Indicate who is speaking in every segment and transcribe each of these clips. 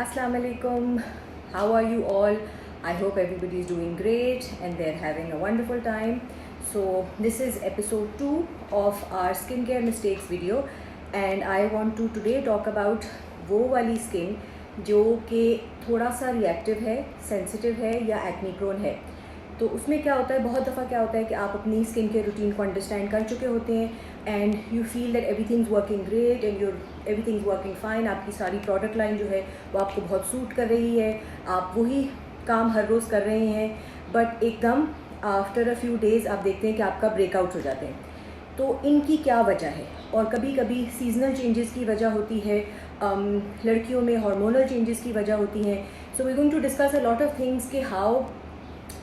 Speaker 1: Assalamu alaikum. How are you all? I hope everybody is doing great and they're having a wonderful time. So this is episode 2 of our skincare mistakes video and I want to today talk about वो वाली skin जो कि थोड़ा सा reactive है, sensitive है या acne prone है। तो उसमें क्या होता है, बहुत दफ़ा क्या होता है कि आप अपनी स्किन के रूटीन को अंडरस्टैंड कर चुके होते हैं and you feel that everything is working great and everything is working fine. आपकी सारी प्रोडक्ट लाइन जो है वो आपको बहुत सूट कर रही है, आप वही काम हर रोज़ कर रहे हैं, बट एकदम आफ्टर अ फ्यू डेज़ आप देखते हैं कि आपका ब्रेकआउट हो जाते हैं। तो इनकी क्या वजह है? और कभी कभी सीजनल चेंजेस की वजह होती है, लड़कियों में हार्मोनल चेंजेस की वजह होती हैं। So we going to discuss a lot of things कि how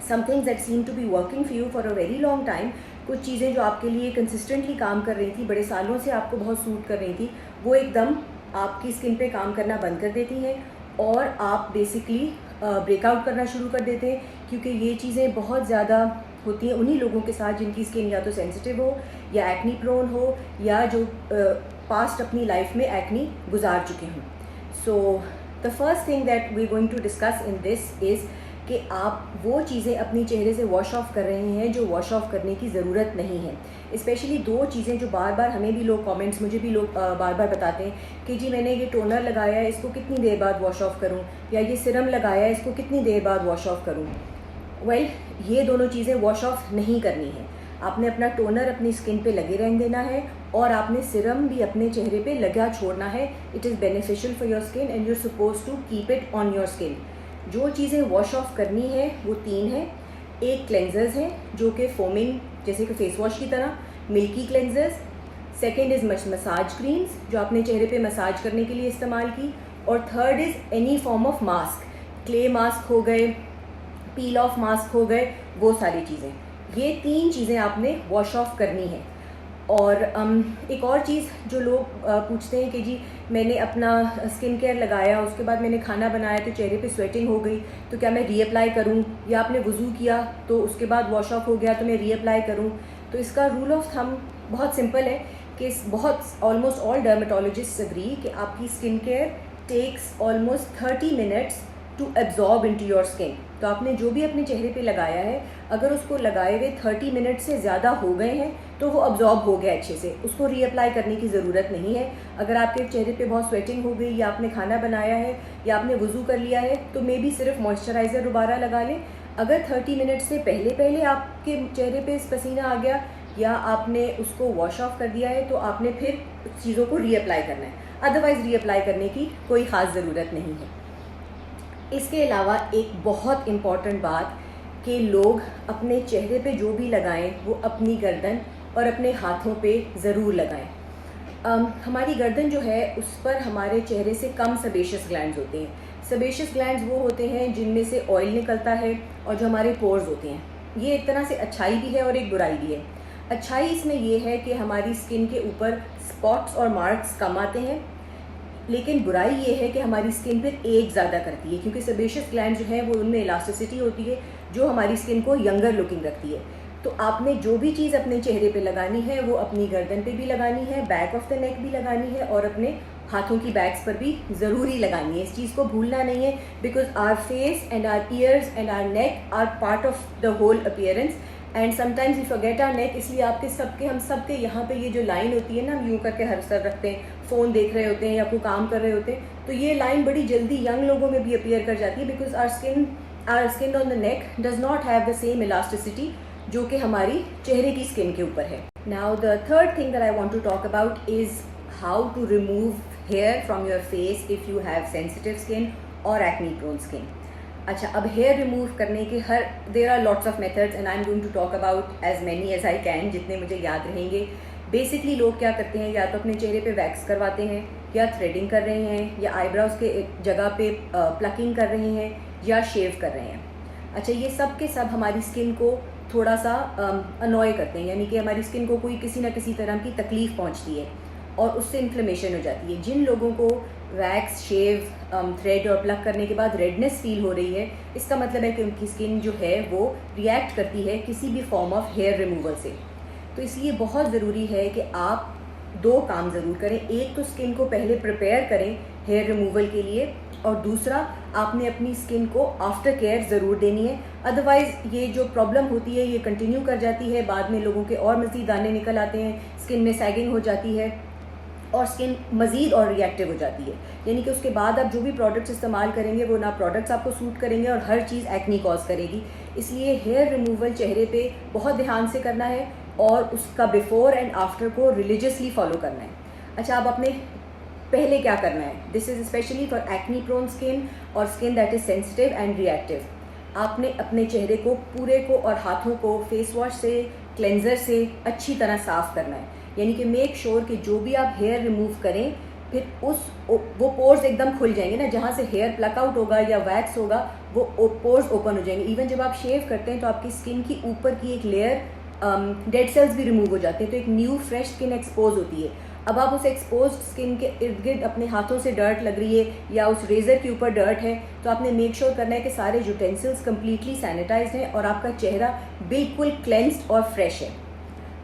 Speaker 1: some things that seem to be working for you for a very long time, कुछ चीज़ें जो आपके लिए कंसिस्टेंटली काम कर रही थी, बड़े सालों से आपको बहुत सूट कर रही थी, वो एकदम आपकी स्किन पे काम करना बंद कर देती हैं और आप बेसिकली ब्रेकआउट करना शुरू कर देते हैं। क्योंकि ये चीज़ें बहुत ज़्यादा होती हैं उन्हीं लोगों के साथ जिनकी स्किन या तो सेंसिटिव हो या एक्नी प्रोन हो या जो पास्ट अपनी लाइफ में एक्नी गुजार चुके हों। So the first thing that we going to discuss in this is कि आप वो चीज़ें अपनी चेहरे से वॉश ऑफ कर रहे हैं जो वॉश ऑफ करने की ज़रूरत नहीं है। स्पेशली दो चीज़ें जो बार बार हमें भी लोग कमेंट्स, मुझे भी लोग बार बार बताते हैं कि जी मैंने ये टोनर लगाया है, इसको कितनी देर बाद वॉश ऑफ करूं, या ये सिरम लगाया है, इसको कितनी देर बाद वॉश ऑफ करूं। वेल, ये दोनों चीज़ें वॉश ऑफ नहीं करनी है। आपने अपना टोनर अपनी स्किन पे लगे रहने देना है और आपने सिरम भी अपने चेहरे पे लगा छोड़ना है। It is beneficial for your skin and you are suppose to keep it on your skin. जो चीज़ें वॉश ऑफ करनी है वो 3 हैं। एक क्लेंजर्स हैं जो कि फोमिंग जैसे कि फेस वॉश की तरह, milky cleansers. Second is massage creams जो आपने चेहरे पे मसाज करने के लिए इस्तेमाल की। और third is any form of mask, clay mask हो गए, पील ऑफ मास्क हो गए, वो सारी चीज़ें। ये 3 चीज़ें आपने वॉश ऑफ करनी है। और एक और चीज़ जो लोग पूछते हैं कि जी मैंने अपना स्किन केयर लगाया, उसके बाद मैंने खाना बनाया तो चेहरे पे स्वेटिंग हो गई, तो क्या मैं रीअप्लाई करूं, या आपने वज़ू किया तो उसके बाद वॉश ऑफ हो गया तो मैं रीअप्लाई करूं। तो इसका रूल ऑफ थंब बहुत सिंपल है कि ऑलमोस्ट ऑल डर्मेटोलॉजिस्ट एग्री कि आपकी skin care takes almost 30 minutes to absorb into your skin. तो आपने जो भी अपने चेहरे पे लगाया है, अगर उसको लगाए हुए 30 मिनट से ज़्यादा हो गए हैं तो वो अब्जॉर्ब हो गया अच्छे से, उसको रीअप्लाई करने की ज़रूरत नहीं है। अगर आपके चेहरे पे बहुत स्वेटिंग हो गई या आपने खाना बनाया है या आपने वज़ू कर लिया है तो मे बी सिर्फ मॉइस्चराइज़र दोबारा लगा लें। अगर 30 मिनट से पहले पहले आपके चेहरे पे पसीना आ गया या आपने उसको वॉश ऑफ कर दिया है तो आपने फिर चीज़ों को रीअप्लाई करना है, अदरवाइज़ रीअप्लाई करने की कोई ख़ास ज़रूरत नहीं है। इसके अलावा एक बहुत इम्पॉर्टेंट बात कि लोग अपने चेहरे पे जो भी लगाएं वो अपनी गर्दन और अपने हाथों पे ज़रूर लगाएं। हमारी गर्दन जो है उस पर हमारे चेहरे से कम सेबेशियस ग्लैंड्स होते हैं। सेबेशियस ग्लैंड्स वो होते हैं जिनमें से ऑयल निकलता है और जो हमारे पोर्स होते हैं। ये एक तरह से अच्छाई भी है और एक बुराई भी है। अच्छाई इसमें ये है कि हमारी स्किन के ऊपर स्पॉट्स और मार्क्स कम आते हैं, लेकिन बुराई ये है कि हमारी स्किन पर एज ज़्यादा करती है, क्योंकि सेबेशियस ग्लैंड जो है वो उनमें इलास्टिसिटी होती है जो हमारी स्किन को यंगर लुकिंग रखती है। तो आपने जो भी चीज़ अपने चेहरे पे लगानी है वो अपनी गर्दन पे भी लगानी है, बैक ऑफ द नेक भी लगानी है और अपने हाथों की बैक्स पर भी ज़रूरी लगानी है। इस चीज़ को भूलना नहीं है, because our face and our ears and our neck are part of the whole appearance and sometimes we forget our neck. इसलिए हम सबके यहाँ पे ये जो लाइन होती है ना, हम यूँ करके हर सर रखते हैं, फ़ोन देख रहे होते हैं या कोई काम कर रहे होते हैं, तो ये लाइन बड़ी जल्दी यंग लोगों में भी अपीयर कर जाती है, because our skin on the neck does not have the same elasticity जो कि हमारी चेहरे की स्किन के ऊपर है। Now the third thing that I want to talk about is how to remove hair from your face if you have sensitive skin और acne prone skin. अच्छा, अब हेयर रिमूव करने के there are lots of methods and I am going to talk about as many as I can, जितने मुझे याद रहेंगे। Basically लोग क्या करते हैं, या तो अपने चेहरे पे वैक्स करवाते हैं, या थ्रेडिंग कर रहे हैं, या आईब्रोज के एक जगह पे प्लकिंग कर रहे हैं, या शेव कर रहे हैं। अच्छा, ये सब के सब हमारी स्किन को थोड़ा सा अनॉय करते हैं, यानी कि हमारी स्किन को कोई किसी ना किसी तरह की तकलीफ़ पहुंचती है और उससे इन्फ्लेमेशन हो जाती है। जिन लोगों को वैक्स, शेव, थ्रेड और प्लग करने के बाद रेडनेस फील हो रही है, इसका मतलब है कि उनकी स्किन जो है वो रिएक्ट करती है किसी भी फॉर्म ऑफ हेयर रिमूवल से। तो इसलिए बहुत ज़रूरी है कि आप 2 काम ज़रूर करें। एक तो स्किन को पहले प्रिपेयर करें हेयर रिमूवल के लिए, और दूसरा, आपने अपनी स्किन को आफ्टर केयर ज़रूर देनी है, अदरवाइज़ ये जो प्रॉब्लम होती है ये कंटिन्यू कर जाती है, बाद में लोगों के और मज़ीद दाने निकल आते हैं, स्किन में सैगिंग हो जाती है और स्किन मज़ीद और रिएक्टिव हो जाती है। यानी कि उसके बाद आप जो भी प्रोडक्ट्स इस्तेमाल करेंगे वो ना प्रोडक्ट्स आपको सूट करेंगे और हर चीज़ एक्नी कॉज करेगी। इसलिए हेयर रिमूवल चेहरे पे बहुत ध्यान से करना है और उसका बिफ़ोर एंड आफ्टर को रिलीजियसली फॉलो करना है। अच्छा, अब अपने पहले क्या करना है, this is specially for acne prone skin और skin that is sensitive and reactive. आपने अपने चेहरे को पूरे को और हाथों को फेस वॉश से, क्लेंजर से अच्छी तरह साफ़ करना है। यानी कि मेक श्योर कि जो भी आप हेयर रिमूव करें फिर वो पोर्स एकदम खुल जाएंगे ना, जहाँ से हेयर प्लक आउट होगा या वैक्स होगा वो पोर्स ओपन हो जाएंगे। इवन जब आप शेव करते हैं तो आपकी स्किन की ऊपर की एक लेयर डेड सेल्स भी रिमूव हो जाते हैं, तो एक न्यू फ्रेश स्किन एक्सपोज होती है। अब आप उस एक्सपोज स्किन के इर्द गिर्द अपने हाथों से डर्ट लग रही है या उस रेज़र के ऊपर डर्ट है, तो आपने मेक श्योर करना है कि सारे यूटेंसिल्स कम्प्लीटली सैनिटाइज्ड हैं और आपका चेहरा बिल्कुल क्लेंस्ड और फ्रेश है।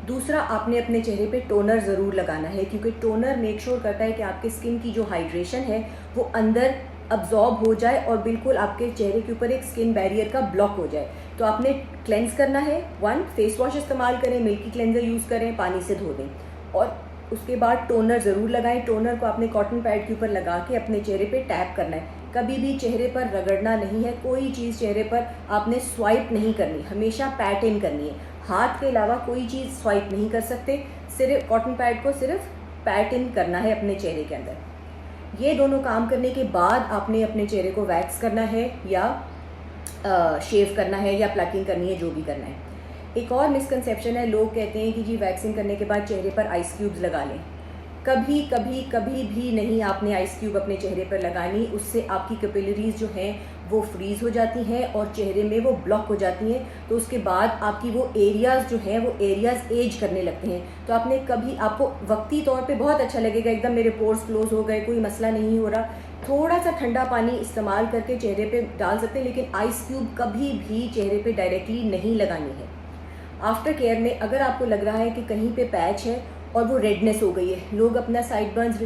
Speaker 1: दूसरा, आपने अपने चेहरे पे टोनर ज़रूर लगाना है, क्योंकि टोनर मेक श्योर करता है कि आपके स्किन की जो हाइड्रेशन है वो अंदर अब्जॉर्ब हो जाए और बिल्कुल आपके चेहरे के ऊपर एक स्किन बैरियर का ब्लॉक हो जाए। तो आपने क्लेंस करना है, 1 फेस वॉश इस्तेमाल करें, मिल्की क्लेंजर यूज़ करें, पानी से धो दें और उसके बाद टोनर ज़रूर लगाएं। टोनर को आपने कॉटन पैड के ऊपर लगा के अपने चेहरे पे टैप करना है, कभी भी चेहरे पर रगड़ना नहीं है, कोई चीज़ चेहरे पर आपने स्वाइप नहीं करनी, हमेशा पैट इन करनी है। हाथ के अलावा कोई चीज़ स्वाइप नहीं कर सकते, सिर्फ कॉटन पैड को सिर्फ पैट इन करना है अपने चेहरे के अंदर। ये दोनों काम करने के बाद आपने अपने चेहरे को वैक्स करना है या शेव करना है या प्लकिंग करनी है, जो भी करना है। एक और मिसकंसेप्शन है, लोग कहते हैं कि जी वैक्सिंग करने के बाद चेहरे पर आइस क्यूब्स लगा लें। कभी कभी कभी भी नहीं आपने आइस क्यूब अपने चेहरे पर लगानी, उससे आपकी कैपिलरीज जो हैं वो फ्रीज़ हो जाती हैं और चेहरे में वो ब्लॉक हो जाती हैं, तो उसके बाद आपकी वो एरियाज़ जो हैं वो एरियाज़ एज करने लगते हैं। तो आपने कभी, आपको वक्ती तौर पे बहुत अच्छा लगेगा, एकदम मेरे पोर्स क्लोज हो गए, कोई मसला नहीं हो रहा, थोड़ा सा ठंडा पानी इस्तेमाल करके चेहरे पे डाल सकते हैं, लेकिन आइस क्यूब कभी भी चेहरे पे डायरेक्टली नहीं लगानी है। आफ्टर केयर में अगर आपको लग रहा है कि कहीं पे पैच है और वो रेडनेस हो गई है, लोग अपना साइड बर्न्स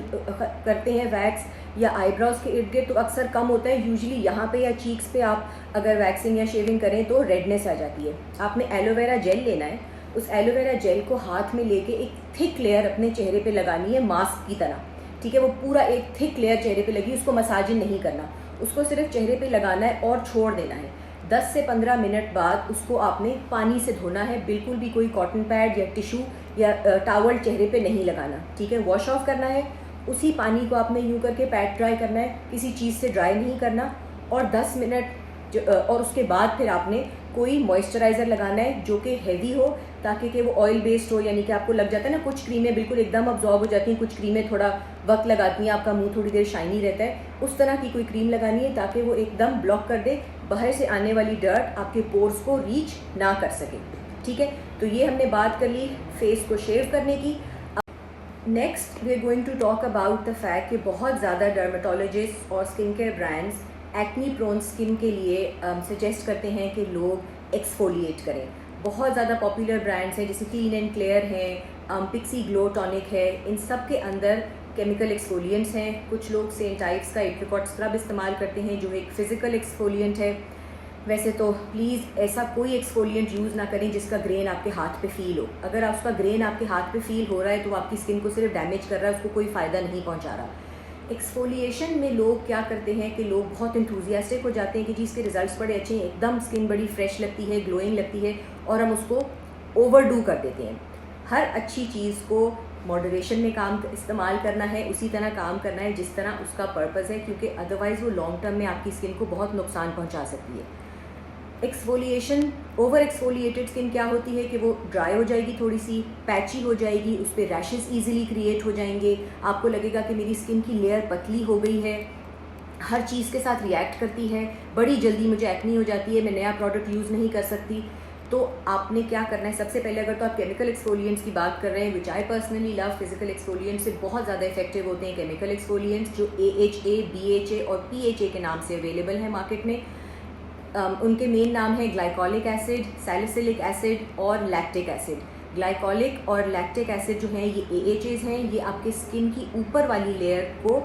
Speaker 1: करते हैं वैक्स या आईब्रोज के इर्द गिर्द, तो अक्सर कम होता है, यूजुअली यहाँ पे या चीक्स पे आप अगर वैक्सिंग या शेविंग करें तो रेडनेस आ जाती है। आपने एलोवेरा जेल लेना है, उस एलोवेरा जेल को हाथ में लेके एक थिक लेयर अपने चेहरे पे लगानी है मास्क की तरह, ठीक है। वो पूरा एक थिक लेयर चेहरे पे लगी, उसको मसाजिंग नहीं करना, उसको सिर्फ चेहरे पे लगाना है और छोड़ देना है। 10 से 15 मिनट बाद उसको आपने पानी से धोना है, बिल्कुल भी कोई कॉटन पैड या टिशू या टॉवल चेहरे पे नहीं लगाना, ठीक है। वॉश ऑफ करना है, उसी पानी को आपने यूँ करके पैड ड्राई करना है, किसी चीज़ से ड्राई नहीं करना, और 10 मिनट और उसके बाद फिर आपने कोई मॉइस्चराइज़र लगाना है जो कि हैवी हो, ताकि कि वो ऑयल बेस्ड हो। यानी कि आपको लग जाता है ना, कुछ क्रीमें बिल्कुल एकदम अब्जॉर्ब हो जाती हैं, कुछ क्रीमें थोड़ा वक्त लगाती हैं, आपका मुंह थोड़ी देर शाइनी रहता है, उस तरह की कोई क्रीम लगानी है ताकि वो एकदम ब्लॉक कर दे, बाहर से आने वाली डर्ट आपके पोर्स को रीच ना कर सके, ठीक है। तो ये हमने बात कर ली फेस को शेव करने की। Next we are going to talk about the fact कि बहुत ज़्यादा डर्मेटोलॉजिस्ट और skin care brands acne prone skin के लिए सजेस्ट करते हैं कि लोग एक्सफोलिएट करें। बहुत ज़्यादा पॉपुलर ब्रांड्स हैं जैसे क्लीन एंड क्लियर हैं, पिक्सी ग्लो टॉनिक है, इन सब के अंदर केमिकल एक्सफोलिएंट्स हैं। कुछ लोग सेंट आइव्स का एप्रिकॉट स्क्रब इस्तेमाल करते हैं जो एक फ़िज़िकल एक्सफोलिएंट है। वैसे तो प्लीज़ ऐसा कोई एक्सफोलिएंट यूज़ ना करें जिसका ग्रेन आपके हाथ पे फील हो। अगर उसका ग्रेन आपके हाथ पे फील हो रहा है तो आपकी स्किन को सिर्फ डैमेज कर रहा है, उसको कोई फ़ायदा नहीं पहुंचा रहा। एक्सफोलिएशन में लोग क्या करते हैं कि लोग बहुत इंथुजियास्टिक हो जाते हैं कि जी इसके रिजल्ट्स बड़े अच्छे हैं, एकदम स्किन बड़ी फ्रेश लगती है, ग्लोइंग लगती है, और हम उसको ओवरडू कर देते हैं। हर अच्छी चीज़ को मॉडरेशन में काम इस्तेमाल करना है, उसी तरह काम करना है जिस तरह उसका पर्पज़ है, क्योंकि अदरवाइज़ वो लॉन्ग टर्म में आपकी स्किन को बहुत नुकसान पहुंचा सकती है। एक्सफोलिएशन, ओवर एक्सफोलिएटेड स्किन क्या होती है कि वो ड्राई हो जाएगी, थोड़ी सी पैची हो जाएगी, उस पर रैशेस ईजिली क्रिएट हो जाएंगे, आपको लगेगा कि मेरी स्किन की लेयर पतली हो गई है, हर चीज़ के साथ रिएक्ट करती है, बड़ी जल्दी मुझे एक्नी हो जाती है, मैं नया प्रोडक्ट यूज़ नहीं कर सकती। तो आपने क्या करना है, सबसे पहले अगर तो आप केमिकल एक्सफोलिएंट्स की बात कर रहे हैं, which I personally love, physical exfoliants से बहुत ज़्यादा इफेक्टिव होते हैं केमिकल एक्सफोलिएंट्स जो AHA, BHA और PHA के नाम से अवेलेबल हैं मार्केट में। उनके मेन नाम है ग्लाइकोलिक एसिड, सैलिसिलिक एसिड और लैक्टिक एसिड। ग्लाइकोलिक और लैक्टिक एसिड जो हैं ये AHAs हैं, ये आपके स्किन की ऊपर वाली लेयर को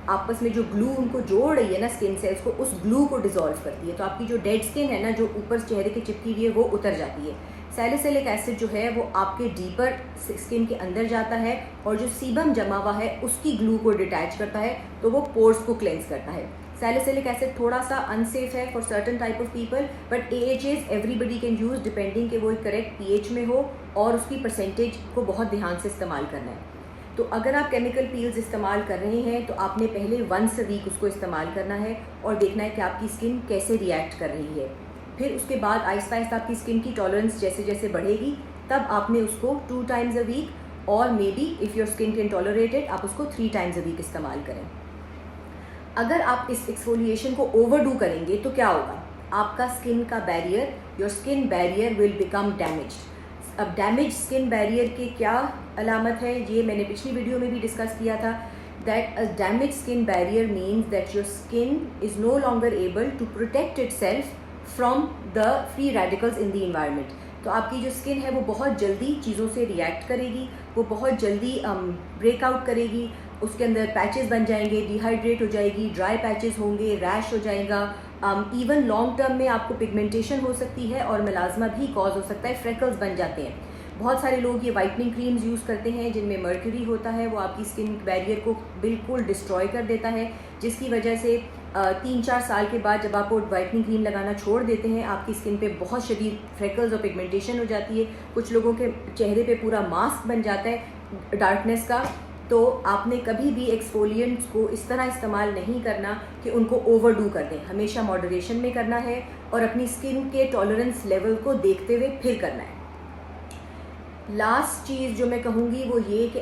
Speaker 1: आपस में जो ग्लू उनको जोड़ रही है ना स्किन सेल्स को, उस ग्लू को डिसॉल्व करती है। तो आपकी जो डेड स्किन है ना, जो ऊपर चेहरे के चिपकी हुई है, वो उतर जाती है। सैलिसिलिक एसिड जो है वो आपके डीपर स्किन के अंदर जाता है और जो सीबम जमा हुआ है उसकी ग्लू को डिटैच करता है, तो वो पोर्स को क्लेंस करता है। सैलिसिलिक एसिड थोड़ा सा अनसेफ है for certain type of people, but AHAs everybody can use depending कि वो एक करेक्ट pH में हो और उसकी परसेंटेज को बहुत ध्यान से इस्तेमाल करना है। तो अगर आप केमिकल पील्स इस्तेमाल कर रहे हैं तो आपने पहले वंस अ वीक उसको इस्तेमाल करना है और देखना है कि आपकी स्किन कैसे रिएक्ट कर रही है। फिर उसके बाद आहिस्ता आहिस्ता आपकी स्किन की टॉलरेंस जैसे जैसे बढ़ेगी, तब आपने उसको 2 times a week और may B if your skin can tolerate it, आप उसको 3 times a week इस्तेमाल करें। अगर आप इस एक्सफोलिएशन को ओवरडू करेंगे तो क्या होगा, आपका स्किन का barrier, your skin barrier will become damaged. अब डैमेज स्किन बैरियर के क्या अलामत है, ये मैंने पिछली वीडियो में भी डिस्कस किया था। That a damage skin barrier means that your skin is no longer able to protect itself from the free radicals in the environment. तो आपकी जो स्किन है वो बहुत जल्दी चीज़ों से रिएक्ट करेगी, वो बहुत जल्दी ब्रेकआउट करेगी, उसके अंदर पैचेस बन जाएंगे, डिहाइड्रेट हो जाएगी, ड्राई पैचेस होंगे, रैश हो जाएगा, इवन लॉन्ग टर्म में आपको पिगमेंटेशन हो सकती है और मेलाज़मा भी कॉज हो सकता है, फ्रेकल्स बन जाते हैं। बहुत सारे लोग ये वाइटनिंग क्रीम्स यूज़ करते हैं जिनमें मर्क्यूरी होता है, वो आपकी स्किन बैरियर को बिल्कुल डिस्ट्रॉय कर देता है, जिसकी वजह से 3-4 साल के बाद जब आप वो वाइटनिंग क्रीम लगाना छोड़ देते हैं, आपकी स्किन पे बहुत शदीद फ्रेकल्स और पिगमेंटेशन हो जाती है। कुछ लोगों के चेहरे पे पूरा मास्क बन जाता है डार्कनेस का। तो आपने कभी भी एक्सफोलिएंट्स को इस तरह इस्तेमाल नहीं करना कि उनको ओवरडू कर दें, हमेशा मॉडरेशन में करना है और अपनी स्किन के टॉलरेंस लेवल को देखते हुए फिर करना है। लास्ट चीज़ जो मैं कहूँगी वो ये कि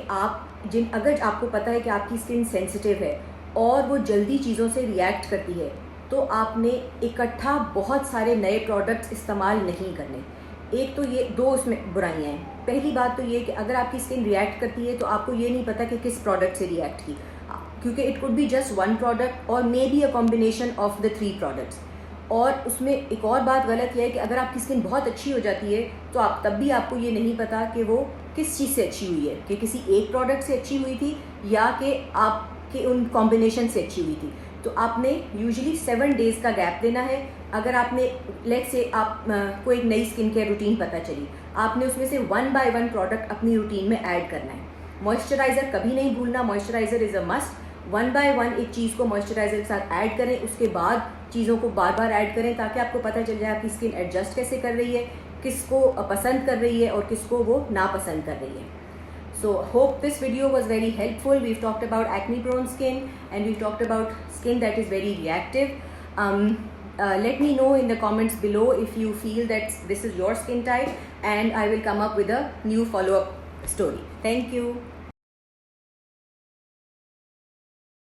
Speaker 1: अगर आपको पता है कि आपकी स्किन सेंसिटिव है और वो जल्दी चीज़ों से रिएक्ट करती है, तो आपने इकट्ठा बहुत सारे नए प्रोडक्ट्स इस्तेमाल नहीं करने। एक तो ये 2 उसमें बुराइयाँ हैं। पहली बात तो ये कि अगर आपकी स्किन रिएक्ट करती है तो आपको ये नहीं पता कि किस प्रोडक्ट से रिएक्ट की, क्योंकि it could be just 1 product और may be a combination of the 3 products. और उसमें एक और बात गलत यह है कि अगर आपकी स्किन बहुत अच्छी हो जाती है तो तब भी आपको ये नहीं पता कि वो किस चीज़ से अच्छी हुई है, कि किसी एक प्रोडक्ट से अच्छी हुई थी या कि आपके उन कॉम्बिनेशन से अच्छी हुई थी। तो आपने यूजुअली 7 डेज़ का गैप देना है। अगर आपने लेट्स से को एक नई स्किन केयर रूटीन पता चली, आपने उसमें से 1 by 1 प्रोडक्ट अपनी रूटीन में ऐड करना है। मॉइस्चराइज़र कभी नहीं भूलना, moisturiser is a must. 1 by 1 एक चीज़ को मॉइस्चराइज़र के साथ ऐड करें, उसके बाद चीज़ों को बार बार ऐड करें ताकि आपको पता चल जाए आपकी स्किन एडजस्ट कैसे कर रही है, किसको पसंद कर रही है और किसको वो नापसंद कर रही है। So hope this video was very helpful. We've talked about acne prone skin and we've talked about skin that is very reactive. Let me know in the comments below if you feel that this is your skin type, and I will come up with a new follow-up story. Thank you.